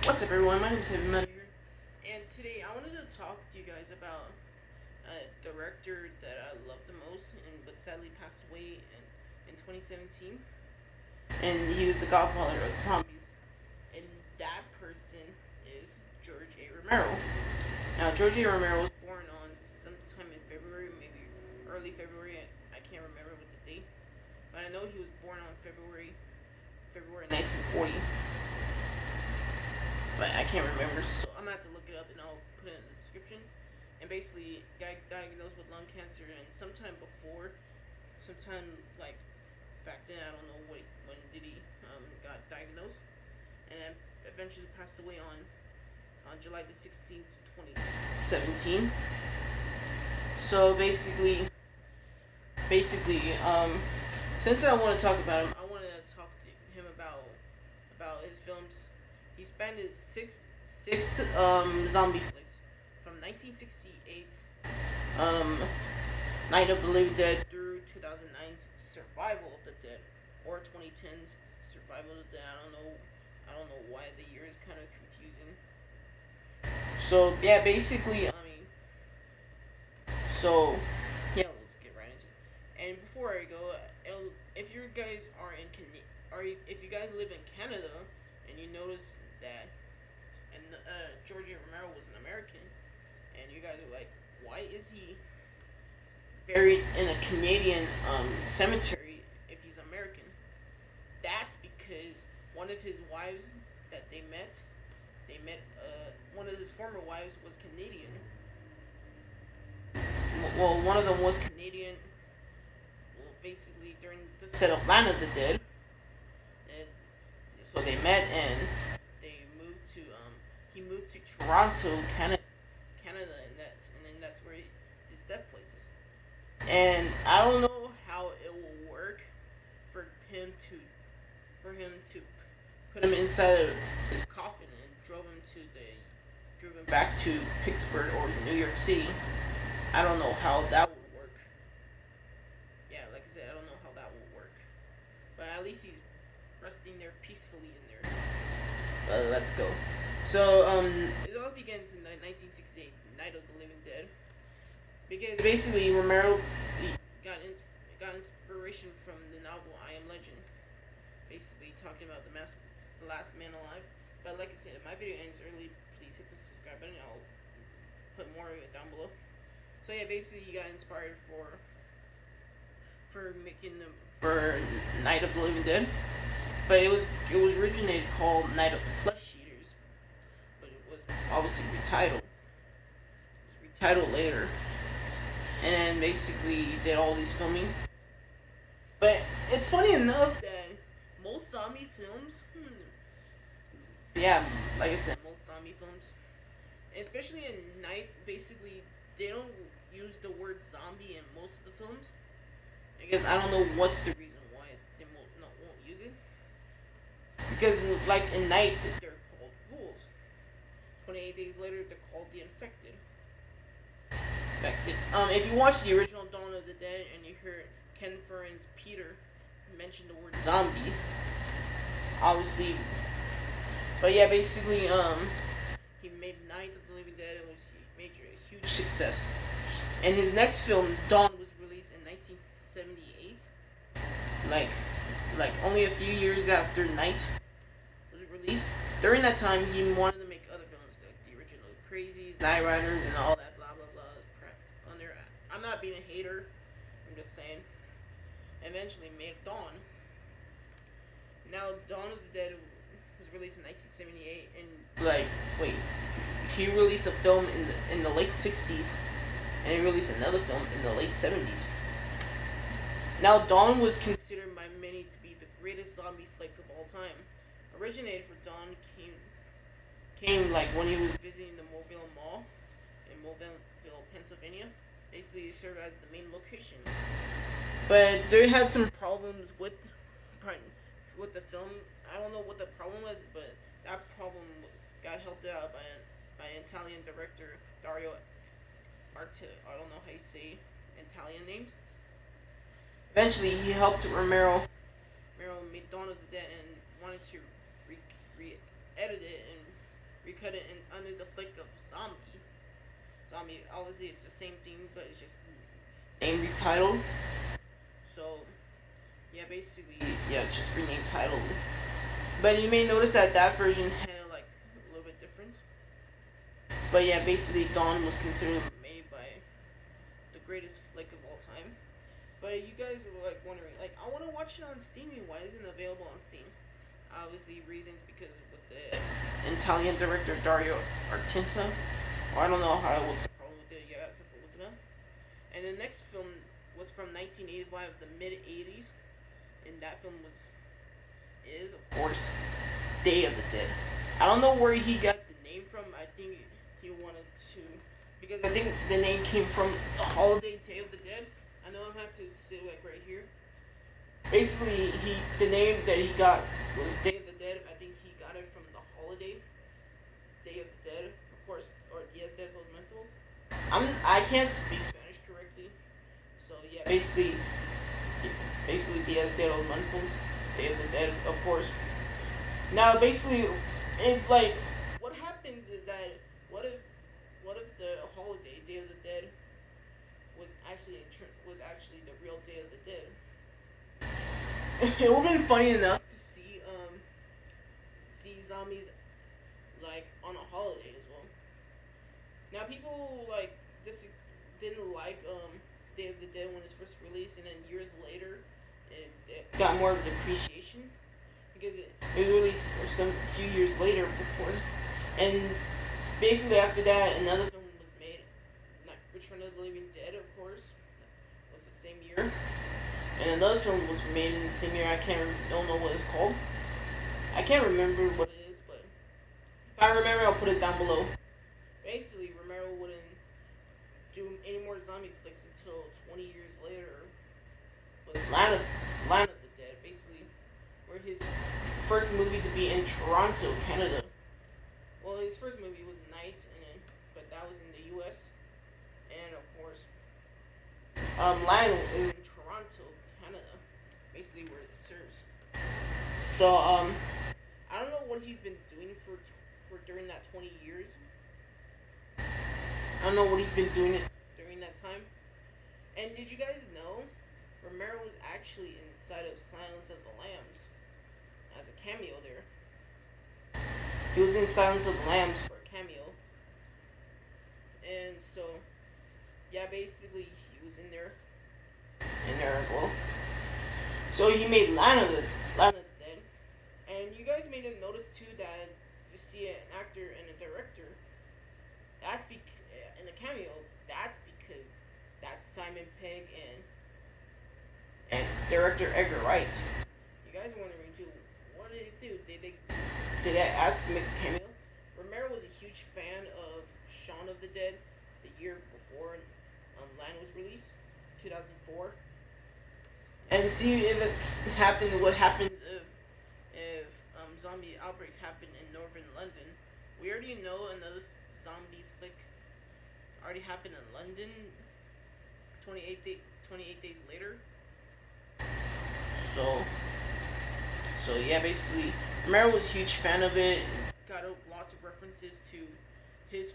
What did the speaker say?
What's up, everyone? My name is Romero, and today I wanted to talk to you guys about a director that I love the most, but sadly passed away in 2017. And he was the godfather of zombies. And that person is George A. Romero. Now, George A. Romero was born on sometime in February, maybe early February. I can't remember with the date, but I know he was born on February 1940. But I can't remember, so I'm gonna have to look it up and I'll put it in the description. And basically, guy diagnosed with lung cancer, and sometime like back then, I don't know when did he got diagnosed, and then eventually passed away on July the 16th, 2017. So since I want to talk about him, I want to talk to him about his films. He spanned six zombie flicks from 1968, um, Night of the Living Dead through 2009's Survival of the Dead, or 2010's Survival of the Dead. I don't know why the year is kind of confusing. So yeah, basically, so yeah, let's get right into it. And before I go, if you guys are in if you guys live in Canada and you notice that, and George Romero was an American, and you guys are like, why is he buried in a Canadian cemetery if he's American? That's because one of his wives that they met one of his former wives was Canadian. Well, one of them was Canadian. Well, basically during the set of Land of the Dead, and so they met and they moved to he moved to Toronto, Canada, and then that's where his death place is. And I don't know how it will work for him to put him inside of his coffin and drove him back to Pittsburgh or New York City. I don't know how that would work. Yeah, like I said, I don't know how that will work. But at least he's resting there peacefully in there. Let's go. So, it all begins in 1968, Night of the Living Dead. Because basically, Romero got inspiration from the novel I Am Legend. Basically, talking about the last man alive. But like I said, if my video ends early, please hit the subscribe button. I'll put more of it down below. So yeah, basically he got inspired for making them for Night of the Living Dead, but it was originated called Night of the Flesh Eaters, but it was obviously retitled. It was retitled later, and then basically he did all these filming. But it's funny enough that most zombie films, yeah, like I said, most zombie films, especially in Night, basically they don't use the word zombie in most of the films. I guess I don't know what's the reason why they won't use it. Because like in Night, they're called ghouls. 28 days later, they're called the infected. If you watch the original Dawn of the Dead and you hear Ken Furren's Peter mention the word zombie, obviously. But yeah, basically, he made Night of the Living Dead. It was a huge success. And his next film, Dawn, was released in 1978. Like only a few years after Night was released. During that time, he wanted to make other films like the original Crazies, Night Riders, and all that blah blah blah crap on there. I'm not being a hater. I'm just saying. Eventually, made Dawn. Now, Dawn of the Dead was released in 1978, and he released a film in the late 60s, and he released another film in the late 70s. Now, Dawn was considered by many to be the greatest zombie flick of all time. Originated for Dawn came like when he was visiting the Mobile Mall in Mobile, Pennsylvania. Basically, it served as the main location. But they had some problems with the film. I don't know what the problem was, but that problem got helped out by an Italian director, Dario Arte. I don't know how you say Italian names. Eventually, he helped Romero. Romero made Dawn of the Dead and wanted to re-edit it and recut it under the flick of Zombie. Zombie, obviously it's the same thing, but it's just name retitled. So yeah, basically, yeah, it's just renamed title. But you may notice that that version had like a little bit different. But yeah, basically, Dawn was considered made by the greatest flick of all time. But you guys are like wondering, like, I want to watch it on Steam. Why isn't it available on Steam? Obviously, reasons because with the Italian director Dario Argento, or I don't know how what's the problem with it. You guys have to look it up. And the next film was from 1985, the mid 80s, and that film is of course Day of the Dead. I don't know where he got the name from. I think he wanted to, because I think the name came from the holiday Day of the Dead. I know I'm gonna have to sit like right here. Basically, the name that he got was Day of the Dead. I think he got it from the holiday Day of the Dead, of course, or Dias de los Muertos. I can't speak Spanish correctly, so yeah, basically Dias de los Muertos, Day of the Dead, of course. Now, basically, if like, what happens is that what if the holiday Day of the Dead was actually the real Day of the Dead? It would have been funny enough to see zombies like on a holiday as well. Now people like this didn't like Day of the Dead when it was first released, and then years later it got more of an appreciation because it was released some few years later before, and basically after that another film was made, not Return of the Living Dead, of course, was the same year. And another film was made in the same year. Don't know what it's called. I can't remember what it is, but if I remember, I'll put it down below. Basically, Romero wouldn't do any more zombie flicks until 20 years later with Land of the Dead, basically, where his first movie to be in Toronto, Canada. Well, his first movie was Night, but that was in the U.S. And of course, Land is in Toronto, Canada, basically where it serves. So I don't know what he's been doing for during that 20 years. I don't know what he's been doing during that time. And did you guys know Romero was actually inside of Silence of the Lambs as a cameo there? He was in Silence of the Lambs for a cameo. And so yeah, basically he was in there as well. So he made Land of the Dead, and you guys may have noticed too that you see an actor and a director. That's in the cameo. That's because that's Simon Pegg and director Edgar Wright. You guys are wondering too, what did they do? Did they ask to make a cameo? Romero was a huge fan of Shaun of the Dead the year before Land was released, 2004. And see if it happened. What happens if zombie outbreak happened in northern London? We already know another zombie flick already happened in London. 28 days later. So yeah, basically, Romero was a huge fan of it. Got lots of references to his